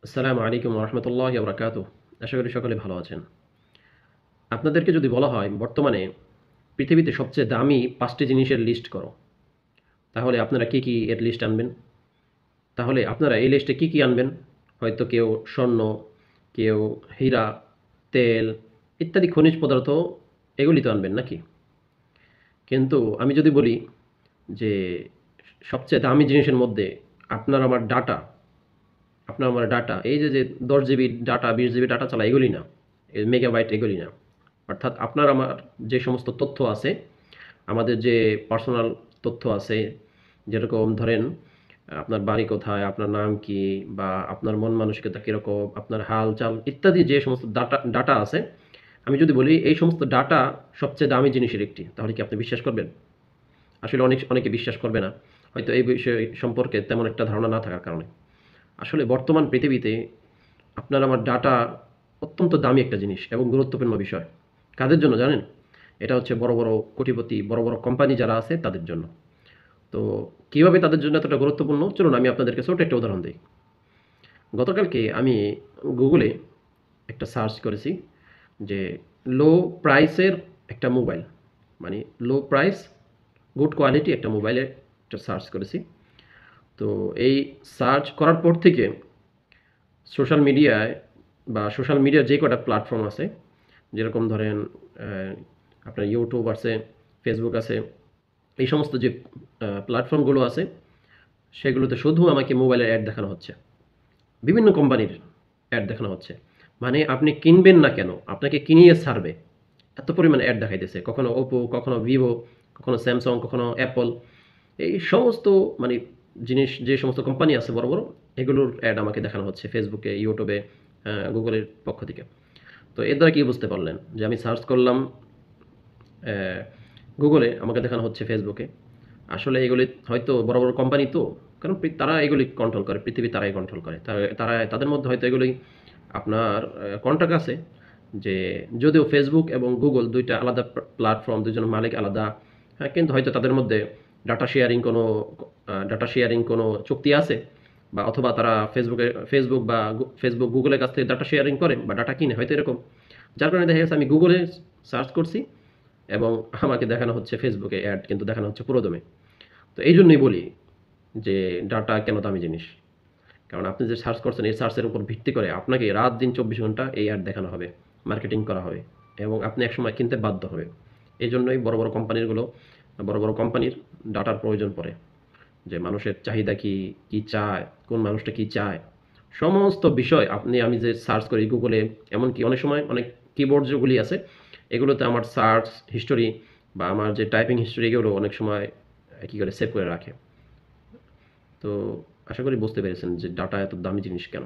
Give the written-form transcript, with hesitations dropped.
আসসালামু আলাইকুম ওয়া রাহমাতুল্লাহি ওয়া বারাকাতুহু। আশা করি সকলে ভালো আছেন। আপনাদেরকে যদি বলা হয় বর্তমানে পৃথিবীতে সবচেয়ে দামি ৫ টি জিনিসের লিস্ট করো। তাহলে আপনারা কি এর লিস্ট আনবেন? তাহলে আপনারা এই লিস্টে কি আনবেন? হয়তো কেউ স্বর্ণ, কেউ হীরা, তেল ইত্যাদি খনিজ পদার্থ এগুলি তো আনবেন নাকি? কিন্তু আমি যদি বলি যে সবচেয়ে দামি জিনিসের মধ্যে আপনার আমার ডাটা, আপনার আমার ডাটা এই যে ১০ জিবি ডাটা, ২০ জিবি ডাটা চালায় এগুলি না। মেগাবাইট এগুলি না। অর্থাৎ আপনার আমার যে সমস্ত তথ্য আছে, আমাদের যে পার্সোনাল তথ্য আছে, যেরকম ধরেন আপনার বাড়ি কোথায়, আপনার নাম কি, বা আপনার মন মানসিকতা কীরকম, আপনার হাল-চাল ইত্যাদি যে সমস্ত ডাটা আছে, আমি যদি বলি এই সমস্ত ডাটা সবচেয়ে দামি জিনিসের একটি, তাহলে কি আপনি বিশ্বাস করবেন? আসলে অনেকে বিশ্বাস করবে না। হয়তো এই বিষয় সম্পর্কে তেমন একটা ধারণা না থাকার কারণে। আসলে বর্তমান পৃথিবীতে আপনার আমার ডাটা অত্যন্ত দামি একটা জিনিস এবং গুরুত্বপূর্ণ বিষয়। কাদের জন্য জানেন? এটা হচ্ছে বড় কোটিপতি, বড় কোম্পানি যারা আছে তাদের জন্য। তো কিভাবে তাদের জন্য এতটা গুরুত্বপূর্ণ? চলুন আমি আপনাদেরকে ছোট একটা উদাহরণ দেই। গতকালকে আমি গুগলে একটা সার্চ করেছি যে লো প্রাইসের একটা মোবাইল, মানে লো প্রাইস গুড কোয়ালিটি একটা মোবাইলের একটা সার্চ করেছি। তো এই সার্চ করার পর থেকে সোশ্যাল মিডিয়ায় বা সোশ্যাল মিডিয়ার যে কটা প্ল্যাটফর্ম আছে, যেরকম ধরেন আপনার ইউটিউব আছে, ফেসবুক আছে, এই সমস্ত যে প্ল্যাটফর্মগুলো আছে সেগুলোতে শুধু আমাকে মোবাইলের অ্যাড দেখানো হচ্ছে, বিভিন্ন কোম্পানির অ্যাড দেখানো হচ্ছে। মানে আপনি কিনবেন না কেন, আপনাকে কিনিয়ে ছাড়বে, এত পরিমাণে অ্যাড দেখাইতেছে। কখনো ওপো, কখনো ভিভো, কখনো স্যামসং, কখনো অ্যাপল, এই সমস্ত মানে জিনিস যে সমস্ত কোম্পানি আছে বড় বড়, এগুলোর অ্যাড আমাকে দেখানো হচ্ছে ফেসবুকে, ইউটিউবে, গুগলের পক্ষ থেকে। তো এর দ্বারা কি বুঝতে পারলেন যে আমি সার্চ করলাম গুগলে, আমাকে দেখানো হচ্ছে ফেসবুকে। আসলে এগুলি হয়তো বড় কোম্পানি তো, কারণ তারা এগুলি কন্ট্রোল করে, পৃথিবী তারাই কন্ট্রোল করে। তারা তাদের মধ্যে হয়তো এগুলি আপনার কন্ট্রাক্ট আছে যে যদিও ফেসবুক এবং গুগল ২ টা আলাদা প্ল্যাটফর্ম, ২ জনের মালিক আলাদা, হ্যাঁ, কিন্তু হয়তো তাদের মধ্যে ডাটা শেয়ারিং কোনো চুক্তি আছে, বা অথবা তারা ফেসবুক বা ফেসবুক গুগলের কাছ থেকে ডাটা শেয়ারিং করে বা ডাটা কিনে, হয়তো এরকম। যার কারণে দেখা গেছে আমি গুগলে সার্চ করছি এবং আমাকে দেখানো হচ্ছে ফেসবুকে অ্যাড, কিন্তু দেখানো হচ্ছে পুরোদমে। তো এই জন্যই বলি যে ডাটা কেন দামি জিনিস। কারণ আপনি যে সার্চ করছেন এই সার্চের উপর ভিত্তি করে আপনাকে রাত দিন ২৪ ঘন্টা এই অ্যাড দেখানো হবে, মার্কেটিং করা হবে, এবং আপনি একসময় কিনতে বাধ্য হবে। এই জন্যই বড় কোম্পানির ডাটার প্রয়োজন পড়ে, যে মানুষের চাহিদা কি, কি চায়, কোন মানুষটা কি চায়, সমস্ত বিষয় আমি যে সার্চ করি গুগলে, এমনকি অনেক সময় অনেক কিবোর্ড যেগুলি আছে এগুলোতে আমার সার্চ হিস্টোরি বা আমার যে টাইপিং হিস্টোরি এগুলো অনেক সময় কী করে সেভ করে রাখে। তো আশা করি বুঝতে পেরেছেন যে ডাটা এত দামি জিনিস কেন।